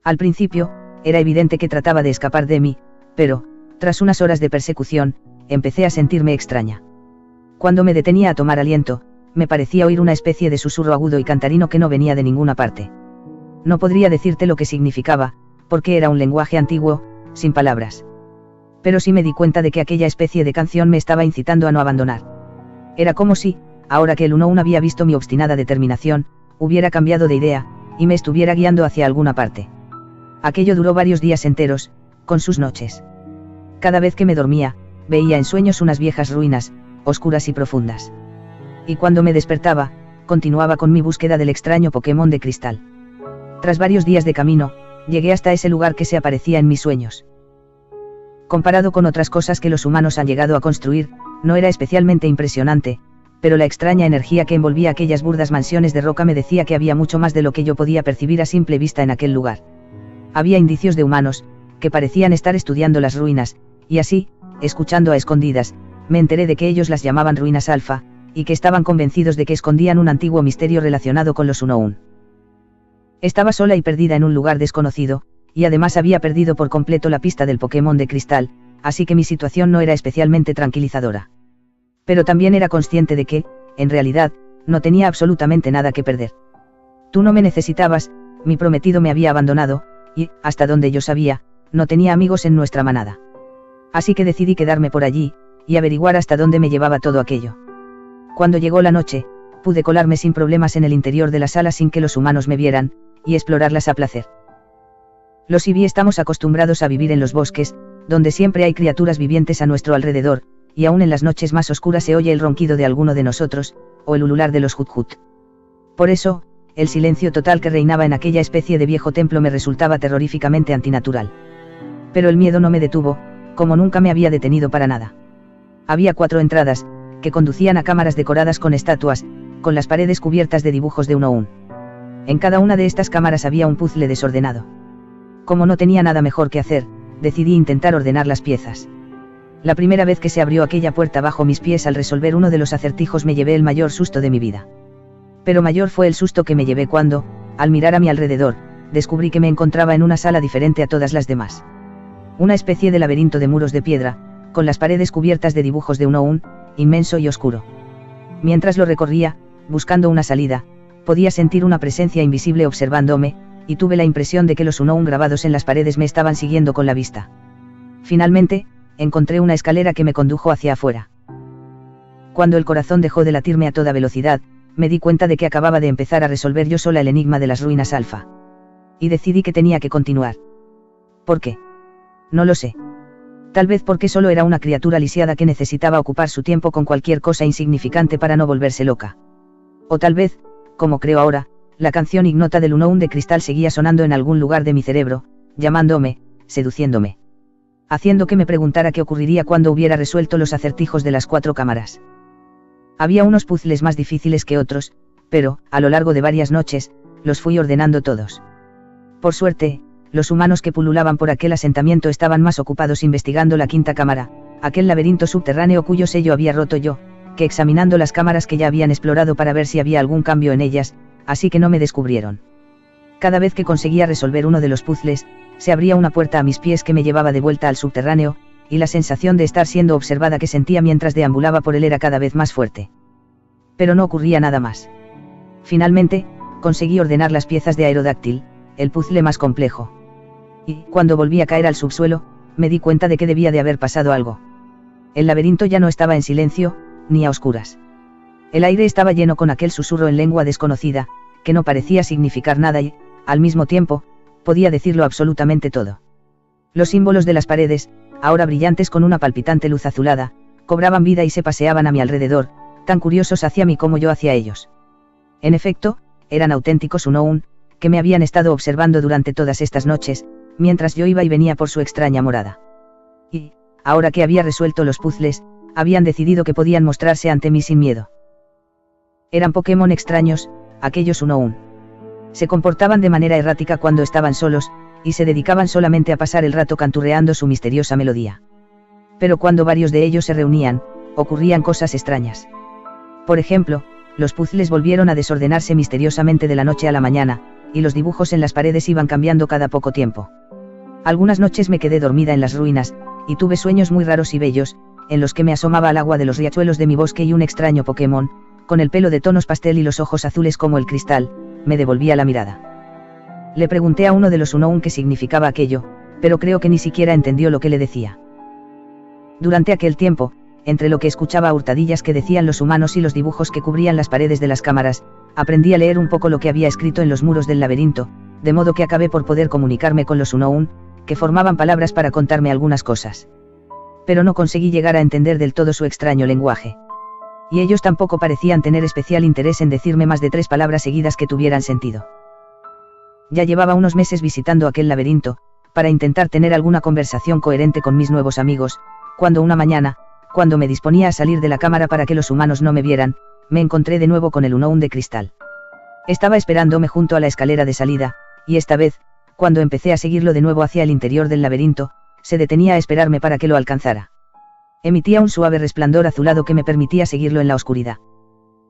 Al principio, era evidente que trataba de escapar de mí, pero, tras unas horas de persecución, empecé a sentirme extraña. Cuando me detenía a tomar aliento, me parecía oír una especie de susurro agudo y cantarino que no venía de ninguna parte. No podría decirte lo que significaba, porque era un lenguaje antiguo, sin palabras. Pero sí me di cuenta de que aquella especie de canción me estaba incitando a no abandonar. Era como si, ahora que el 1-1 había visto mi obstinada determinación, hubiera cambiado de idea, y me estuviera guiando hacia alguna parte. Aquello duró varios días enteros, con sus noches. Cada vez que me dormía, veía en sueños unas viejas ruinas, oscuras y profundas. Y cuando me despertaba, continuaba con mi búsqueda del extraño Pokémon de cristal. Tras varios días de camino, llegué hasta ese lugar que se aparecía en mis sueños. Comparado con otras cosas que los humanos han llegado a construir, no era especialmente impresionante, pero la extraña energía que envolvía aquellas burdas mansiones de roca me decía que había mucho más de lo que yo podía percibir a simple vista en aquel lugar. Había indicios de humanos, que parecían estar estudiando las ruinas, y así, escuchando a escondidas, me enteré de que ellos las llamaban ruinas alfa, y que estaban convencidos de que escondían un antiguo misterio relacionado con los 1-1. Estaba sola y perdida en un lugar desconocido, y además había perdido por completo la pista del Pokémon de cristal, así que mi situación no era especialmente tranquilizadora. Pero también era consciente de que, en realidad, no tenía absolutamente nada que perder. Tú no me necesitabas, mi prometido me había abandonado, y, hasta donde yo sabía, no tenía amigos en nuestra manada. Así que decidí quedarme por allí, y averiguar hasta dónde me llevaba todo aquello. Cuando llegó la noche, pude colarme sin problemas en el interior de la sala sin que los humanos me vieran, y explorarlas a placer. Los Eevee estamos acostumbrados a vivir en los bosques, donde siempre hay criaturas vivientes a nuestro alrededor, y aún en las noches más oscuras se oye el ronquido de alguno de nosotros, o el ulular de los Hut-Hut. Por eso, el silencio total que reinaba en aquella especie de viejo templo me resultaba terroríficamente antinatural. Pero el miedo no me detuvo, como nunca me había detenido para nada. Había 4 entradas, que conducían a cámaras decoradas con estatuas, con las paredes cubiertas de dibujos de 1-1. En cada una de estas cámaras había un puzzle desordenado. Como no tenía nada mejor que hacer, decidí intentar ordenar las piezas. La primera vez que se abrió aquella puerta bajo mis pies al resolver uno de los acertijos me llevé el mayor susto de mi vida. Pero mayor fue el susto que me llevé cuando, al mirar a mi alrededor, descubrí que me encontraba en una sala diferente a todas las demás. Una especie de laberinto de muros de piedra, con las paredes cubiertas de dibujos de 1-1, inmenso y oscuro. Mientras lo recorría, buscando una salida, podía sentir una presencia invisible observándome, y tuve la impresión de que los 1-1 grabados en las paredes me estaban siguiendo con la vista. Finalmente, encontré una escalera que me condujo hacia afuera. Cuando el corazón dejó de latirme a toda velocidad, me di cuenta de que acababa de empezar a resolver yo sola el enigma de las ruinas alfa. Y decidí que tenía que continuar. ¿Por qué? No lo sé. Tal vez porque solo era una criatura lisiada que necesitaba ocupar su tiempo con cualquier cosa insignificante para no volverse loca. O tal vez, como creo ahora, la canción ignota del 1-1 de cristal seguía sonando en algún lugar de mi cerebro, llamándome, seduciéndome. Haciendo que me preguntara qué ocurriría cuando hubiera resuelto los acertijos de las 4 cámaras. Había unos puzzles más difíciles que otros, pero, a lo largo de varias noches, los fui ordenando todos. Por suerte, los humanos que pululaban por aquel asentamiento estaban más ocupados investigando la 5ª cámara, aquel laberinto subterráneo cuyo sello había roto yo, que examinando las cámaras que ya habían explorado para ver si había algún cambio en ellas, así que no me descubrieron. Cada vez que conseguía resolver uno de los puzzles, se abría una puerta a mis pies que me llevaba de vuelta al subterráneo, y la sensación de estar siendo observada que sentía mientras deambulaba por él era cada vez más fuerte. Pero no ocurría nada más. Finalmente, conseguí ordenar las piezas de Aerodáctil, el puzzle más complejo. Y, cuando volví a caer al subsuelo, me di cuenta de que debía de haber pasado algo. El laberinto ya no estaba en silencio, ni a oscuras. El aire estaba lleno con aquel susurro en lengua desconocida, que no parecía significar nada y, al mismo tiempo, podía decirlo absolutamente todo. Los símbolos de las paredes, ahora brillantes con una palpitante luz azulada, cobraban vida y se paseaban a mi alrededor, tan curiosos hacia mí como yo hacia ellos. En efecto, eran auténticos 1-1, que me habían estado observando durante todas estas noches, mientras yo iba y venía por su extraña morada. Y, ahora que había resuelto los puzzles, habían decidido que podían mostrarse ante mí sin miedo. Eran Pokémon extraños, aquellos 1-1. Se comportaban de manera errática cuando estaban solos, y se dedicaban solamente a pasar el rato canturreando su misteriosa melodía. Pero cuando varios de ellos se reunían, ocurrían cosas extrañas. Por ejemplo, los puzzles volvieron a desordenarse misteriosamente de la noche a la mañana, y los dibujos en las paredes iban cambiando cada poco tiempo. Algunas noches me quedé dormida en las ruinas, y tuve sueños muy raros y bellos, en los que me asomaba al agua de los riachuelos de mi bosque y un extraño Pokémon, con el pelo de tonos pastel y los ojos azules como el cristal, me devolvía la mirada. Le pregunté a uno de los Unown qué significaba aquello, pero creo que ni siquiera entendió lo que le decía. Durante aquel tiempo, entre lo que escuchaba a hurtadillas que decían los humanos y los dibujos que cubrían las paredes de las cámaras, aprendí a leer un poco lo que había escrito en los muros del laberinto, de modo que acabé por poder comunicarme con los Unown, que formaban palabras para contarme algunas cosas. Pero no conseguí llegar a entender del todo su extraño lenguaje. Y ellos tampoco parecían tener especial interés en decirme más de 3 palabras seguidas que tuvieran sentido. Ya llevaba unos meses visitando aquel laberinto, para intentar tener alguna conversación coherente con mis nuevos amigos, cuando una mañana, cuando me disponía a salir de la cámara para que los humanos no me vieran, me encontré de nuevo con el Unown de cristal. Estaba esperándome junto a la escalera de salida, y esta vez, cuando empecé a seguirlo de nuevo hacia el interior del laberinto, se detenía a esperarme para que lo alcanzara. Emitía un suave resplandor azulado que me permitía seguirlo en la oscuridad.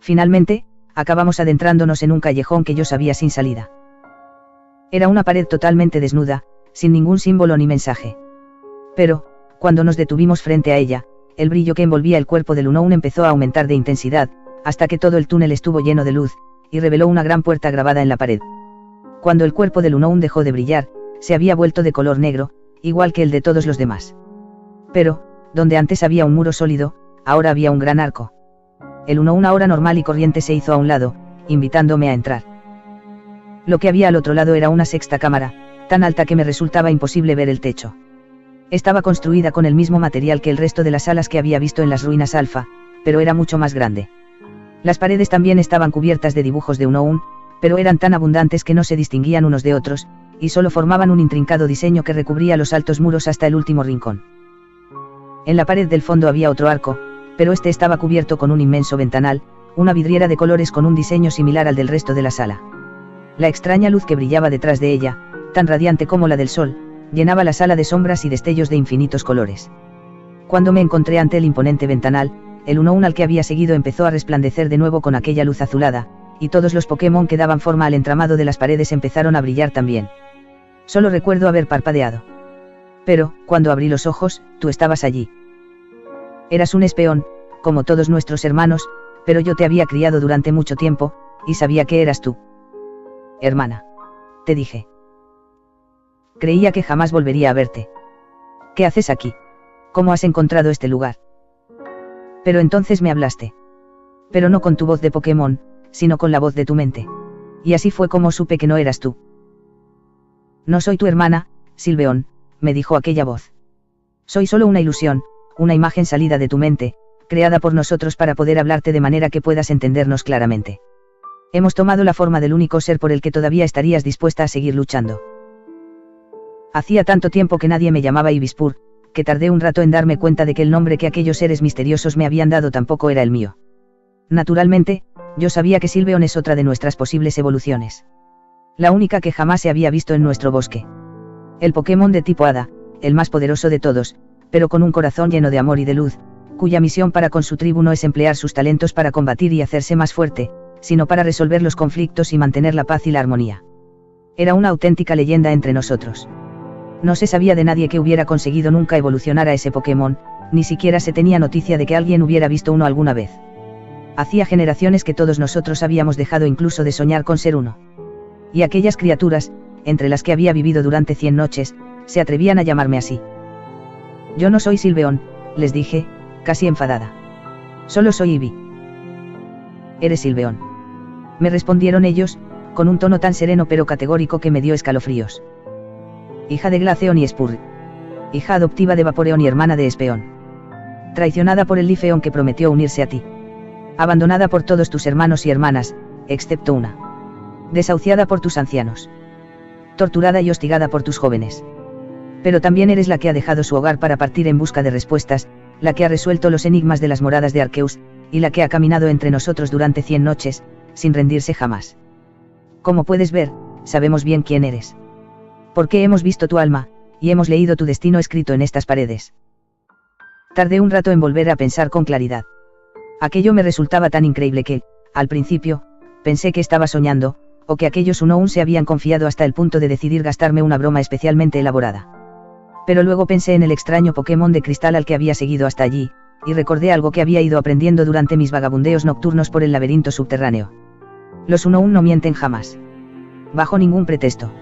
Finalmente, acabamos adentrándonos en un callejón que yo sabía sin salida. Era una pared totalmente desnuda, sin ningún símbolo ni mensaje. Pero, cuando nos detuvimos frente a ella, el brillo que envolvía el cuerpo del Unown empezó a aumentar de intensidad, hasta que todo el túnel estuvo lleno de luz, y reveló una gran puerta grabada en la pared. Cuando el cuerpo del Unown dejó de brillar, se había vuelto de color negro, igual que el de todos los demás. Pero, donde antes había un muro sólido, ahora había un gran arco. El Unown ahora normal y corriente se hizo a un lado, invitándome a entrar. Lo que había al otro lado era una sexta cámara, tan alta que me resultaba imposible ver el techo. Estaba construida con el mismo material que el resto de las salas que había visto en las ruinas Alfa, pero era mucho más grande. Las paredes también estaban cubiertas de dibujos de Unown, pero eran tan abundantes que no se distinguían unos de otros, y solo formaban un intrincado diseño que recubría los altos muros hasta el último rincón. En la pared del fondo había otro arco, pero este estaba cubierto con un inmenso ventanal, una vidriera de colores con un diseño similar al del resto de la sala. La extraña luz que brillaba detrás de ella, tan radiante como la del sol, llenaba la sala de sombras y destellos de infinitos colores. Cuando me encontré ante el imponente ventanal, el Unown al que había seguido empezó a resplandecer de nuevo con aquella luz azulada, y todos los Pokémon que daban forma al entramado de las paredes empezaron a brillar también. Solo recuerdo haber parpadeado. Pero, cuando abrí los ojos, tú estabas allí. Eras un espión, como todos nuestros hermanos, pero yo te había criado durante mucho tiempo, y sabía que eras tú. Hermana. Te dije. Creía que jamás volvería a verte. ¿Qué haces aquí? ¿Cómo has encontrado este lugar? Pero entonces me hablaste. Pero no con tu voz de Pokémon, sino con la voz de tu mente. Y así fue como supe que no eras tú. No soy tu hermana, Sylveon, me dijo aquella voz. Soy solo una ilusión, una imagen salida de tu mente, creada por nosotros para poder hablarte de manera que puedas entendernos claramente. Hemos tomado la forma del único ser por el que todavía estarías dispuesta a seguir luchando. Hacía tanto tiempo que nadie me llamaba Ibispur, que tardé un rato en darme cuenta de que el nombre que aquellos seres misteriosos me habían dado tampoco era el mío. Naturalmente, yo sabía que Sylveon es otra de nuestras posibles evoluciones. La única que jamás se había visto en nuestro bosque. El Pokémon de tipo Hada, el más poderoso de todos, pero con un corazón lleno de amor y de luz, cuya misión para con su tribu no es emplear sus talentos para combatir y hacerse más fuerte, sino para resolver los conflictos y mantener la paz y la armonía. Era una auténtica leyenda entre nosotros. No se sabía de nadie que hubiera conseguido nunca evolucionar a ese Pokémon, ni siquiera se tenía noticia de que alguien hubiera visto uno alguna vez. Hacía generaciones que todos nosotros habíamos dejado incluso de soñar con ser uno. Y aquellas criaturas, entre las que había vivido durante 100 noches, se atrevían a llamarme así. Yo no soy Sylveon, les dije, casi enfadada. Solo soy Ivy. Eres Sylveon. Me respondieron ellos, con un tono tan sereno pero categórico que me dio escalofríos. Hija de Glaceon y Spurg. Hija adoptiva de Vaporeon y hermana de Espeon. Traicionada por el Lifeon que prometió unirse a ti. Abandonada por todos tus hermanos y hermanas, excepto una. Desahuciada por tus ancianos. Torturada y hostigada por tus jóvenes. Pero también eres la que ha dejado su hogar para partir en busca de respuestas, la que ha resuelto los enigmas de las moradas de Arceus, y la que ha caminado entre nosotros durante 100 noches, sin rendirse jamás. Como puedes ver, sabemos bien quién eres. Porque hemos visto tu alma, y hemos leído tu destino escrito en estas paredes. Tardé un rato en volver a pensar con claridad. Aquello me resultaba tan increíble que, al principio, pensé que estaba soñando, o que aquellos Unown se habían confiado hasta el punto de decidir gastarme una broma especialmente elaborada. Pero luego pensé en el extraño Pokémon de cristal al que había seguido hasta allí, y recordé algo que había ido aprendiendo durante mis vagabundeos nocturnos por el laberinto subterráneo. Los Unown no mienten jamás. Bajo ningún pretexto.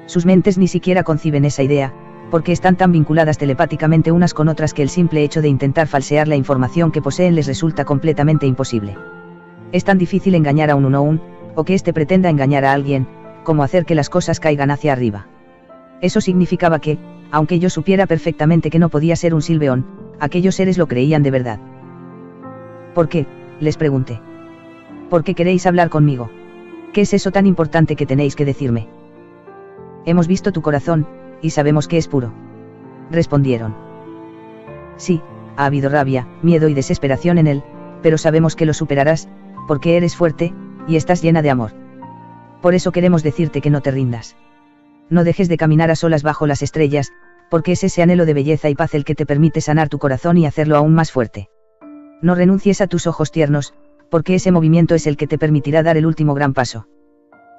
Sus mentes ni siquiera conciben esa idea, porque están tan vinculadas telepáticamente unas con otras que el simple hecho de intentar falsear la información que poseen les resulta completamente imposible. Es tan difícil engañar a un Unown, o que éste pretenda engañar a alguien, como hacer que las cosas caigan hacia arriba. Eso significaba que, aunque yo supiera perfectamente que no podía ser un Sylveon, aquellos seres lo creían de verdad. ¿Por qué?, les pregunté. ¿Por qué queréis hablar conmigo? ¿Qué es eso tan importante que tenéis que decirme? Hemos visto tu corazón, y sabemos que es puro. Respondieron. Sí, ha habido rabia, miedo y desesperación en él, pero sabemos que lo superarás, porque eres fuerte, y estás llena de amor. Por eso queremos decirte que no te rindas. No dejes de caminar a solas bajo las estrellas, porque es ese anhelo de belleza y paz el que te permite sanar tu corazón y hacerlo aún más fuerte. No renuncies a tus ojos tiernos, porque ese movimiento es el que te permitirá dar el último gran paso.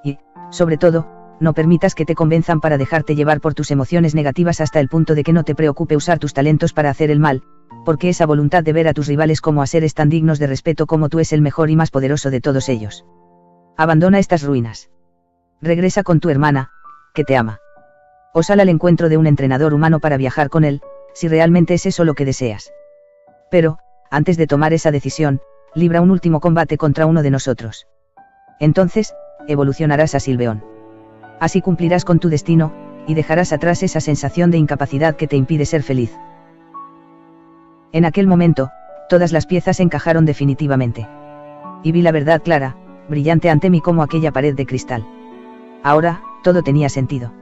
Y, sobre todo, no permitas que te convenzan para dejarte llevar por tus emociones negativas hasta el punto de que no te preocupe usar tus talentos para hacer el mal, porque esa voluntad de ver a tus rivales como a seres tan dignos de respeto como tú es el mejor y más poderoso de todos ellos. Abandona estas ruinas. Regresa con tu hermana, que te ama. O sal al encuentro de un entrenador humano para viajar con él, si realmente es eso lo que deseas. Pero, antes de tomar esa decisión, libra un último combate contra uno de nosotros. Entonces, evolucionarás a Sylveon. Así cumplirás con tu destino, y dejarás atrás esa sensación de incapacidad que te impide ser feliz. En aquel momento, todas las piezas encajaron definitivamente. Y vi la verdad clara, brillante ante mí como aquella pared de cristal. Ahora, todo tenía sentido.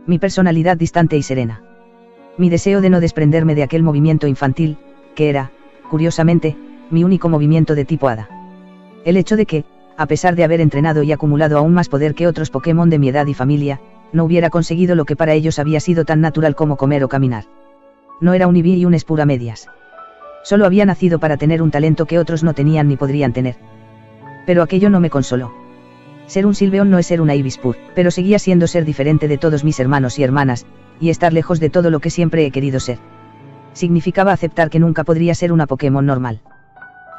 Mi personalidad distante y serena. Mi deseo de no desprenderme de aquel movimiento infantil, que era, curiosamente, mi único movimiento de tipo hada. El hecho de que, a pesar de haber entrenado y acumulado aún más poder que otros Pokémon de mi edad y familia, no hubiera conseguido lo que para ellos había sido tan natural como comer o caminar. No era un Eevee y un Spur a medias. Solo había nacido para tener un talento que otros no tenían ni podrían tener. Pero aquello no me consoló. Ser un Sylveon no es ser una Eevee-Spur, pero seguía siendo ser diferente de todos mis hermanos y hermanas, y estar lejos de todo lo que siempre he querido ser. Significaba aceptar que nunca podría ser una Pokémon normal.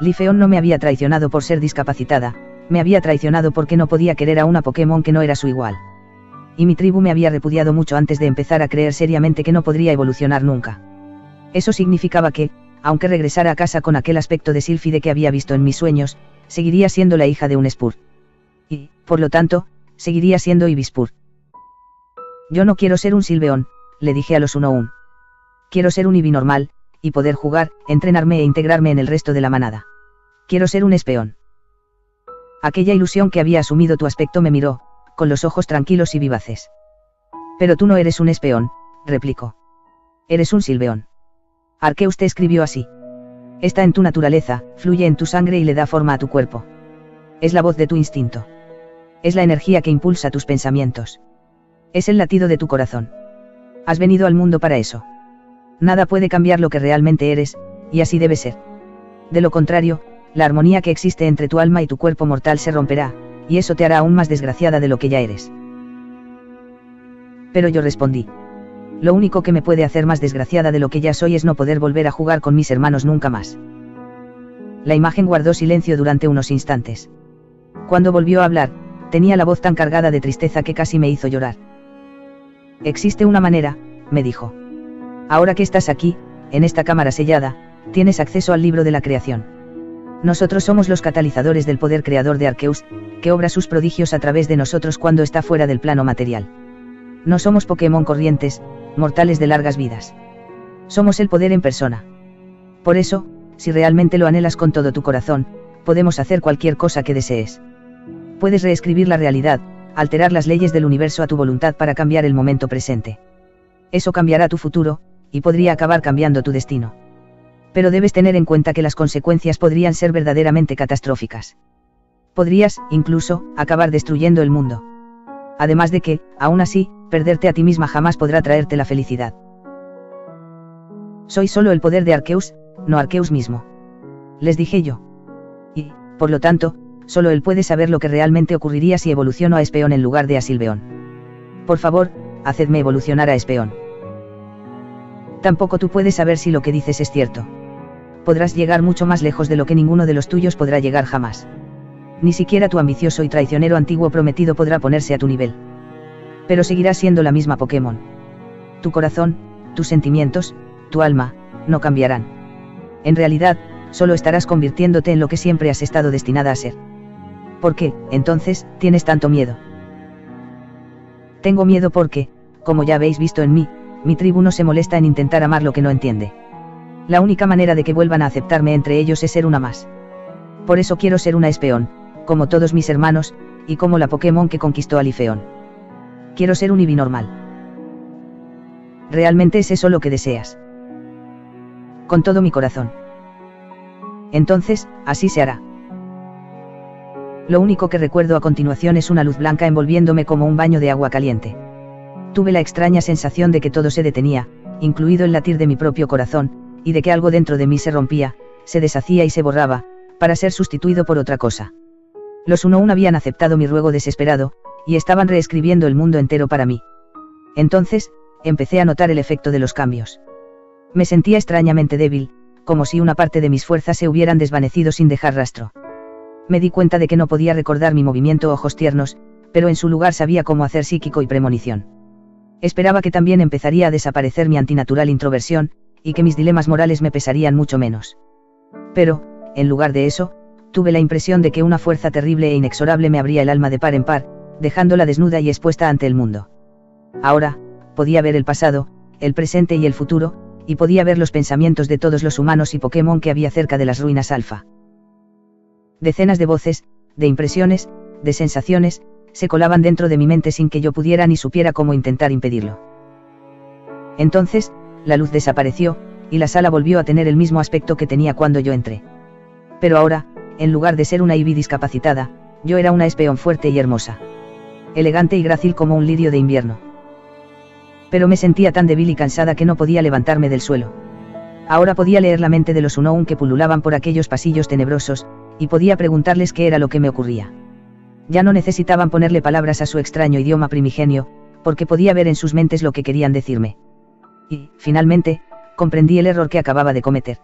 Leafeon no me había traicionado por ser discapacitada, me había traicionado porque no podía querer a una Pokémon que no era su igual. Y mi tribu me había repudiado mucho antes de empezar a creer seriamente que no podría evolucionar nunca. Eso significaba que, aunque regresara a casa con aquel aspecto de sílfide que había visto en mis sueños, seguiría siendo la hija de un Spur. Y, por lo tanto, seguiría siendo Eevee-Spur. Yo no quiero ser un Sylveon, le dije a los Unown. Quiero ser un Eevee normal, y poder jugar, entrenarme e integrarme en el resto de la manada. Quiero ser un Espeon. Aquella ilusión que había asumido tu aspecto me miró, con los ojos tranquilos y vivaces. Pero tú no eres un Espeon, replicó. Eres un Sylveon. Arceus te escribió así. Está en tu naturaleza, fluye en tu sangre y le da forma a tu cuerpo. Es la voz de tu instinto. Es la energía que impulsa tus pensamientos. Es el latido de tu corazón. Has venido al mundo para eso. Nada puede cambiar lo que realmente eres, y así debe ser. De lo contrario, la armonía que existe entre tu alma y tu cuerpo mortal se romperá, y eso te hará aún más desgraciada de lo que ya eres. Pero yo respondí. Lo único que me puede hacer más desgraciada de lo que ya soy es no poder volver a jugar con mis hermanos nunca más. La imagen guardó silencio durante unos instantes. Cuando volvió a hablar, tenía la voz tan cargada de tristeza que casi me hizo llorar. Existe una manera, me dijo. Ahora que estás aquí, en esta cámara sellada, tienes acceso al libro de la creación. Nosotros somos los catalizadores del poder creador de Arceus, que obra sus prodigios a través de nosotros cuando está fuera del plano material. No somos Pokémon corrientes, mortales de largas vidas. Somos el poder en persona. Por eso, si realmente lo anhelas con todo tu corazón, podemos hacer cualquier cosa que desees. Puedes reescribir la realidad, alterar las leyes del universo a tu voluntad para cambiar el momento presente. Eso cambiará tu futuro, y podría acabar cambiando tu destino. Pero debes tener en cuenta que las consecuencias podrían ser verdaderamente catastróficas. Podrías, incluso, acabar destruyendo el mundo. Además de que, aún así, perderte a ti misma jamás podrá traerte la felicidad. Soy solo el poder de Arceus, no Arceus mismo. Les dije yo. Y, por lo tanto, Solo él puede saber lo que realmente ocurriría si evoluciono a Espeon en lugar de a Sylveon. Por favor, hacedme evolucionar a Espeon. Tampoco tú puedes saber si lo que dices es cierto. Podrás llegar mucho más lejos de lo que ninguno de los tuyos podrá llegar jamás. Ni siquiera tu ambicioso y traicionero antiguo prometido podrá ponerse a tu nivel. Pero seguirás siendo la misma Pokémon. Tu corazón, tus sentimientos, tu alma, no cambiarán. En realidad, solo estarás convirtiéndote en lo que siempre has estado destinada a ser. ¿Por qué, entonces, tienes tanto miedo? Tengo miedo porque, como ya habéis visto en mí, mi tribu no se molesta en intentar amar lo que no entiende. La única manera de que vuelvan a aceptarme entre ellos es ser una más. Por eso quiero ser una Espeon, como todos mis hermanos, y como la Pokémon que conquistó a Lifeon. Quiero ser un Eevee normal. ¿Realmente es eso lo que deseas? Con todo mi corazón. Entonces, así se hará. Lo único que recuerdo a continuación es una luz blanca envolviéndome como un baño de agua caliente. Tuve la extraña sensación de que todo se detenía, incluido el latir de mi propio corazón, y de que algo dentro de mí se rompía, se deshacía y se borraba, para ser sustituido por otra cosa. Los Unown habían aceptado mi ruego desesperado, y estaban reescribiendo el mundo entero para mí. Entonces, empecé a notar el efecto de los cambios. Me sentía extrañamente débil, como si una parte de mis fuerzas se hubieran desvanecido sin dejar rastro. Me di cuenta de que no podía recordar mi movimiento ojos tiernos, pero en su lugar sabía cómo hacer psíquico y premonición. Esperaba que también empezaría a desaparecer mi antinatural introversión, y que mis dilemas morales me pesarían mucho menos. Pero, en lugar de eso, tuve la impresión de que una fuerza terrible e inexorable me abría el alma de par en par, dejándola desnuda y expuesta ante el mundo. Ahora, podía ver el pasado, el presente y el futuro, y podía ver los pensamientos de todos los humanos y Pokémon que había cerca de las ruinas Alfa. Decenas de voces, de impresiones, de sensaciones, se colaban dentro de mi mente sin que yo pudiera ni supiera cómo intentar impedirlo. Entonces, la luz desapareció, y la sala volvió a tener el mismo aspecto que tenía cuando yo entré. Pero ahora, en lugar de ser una Eevee discapacitada, yo era una Espeon fuerte y hermosa. Elegante y grácil como un lirio de invierno. Pero me sentía tan débil y cansada que no podía levantarme del suelo. Ahora podía leer la mente de los Unown que pululaban por aquellos pasillos tenebrosos, y podía preguntarles qué era lo que me ocurría. Ya no necesitaban ponerle palabras a su extraño idioma primigenio, porque podía ver en sus mentes lo que querían decirme. Y, finalmente, comprendí el error que acababa de cometer.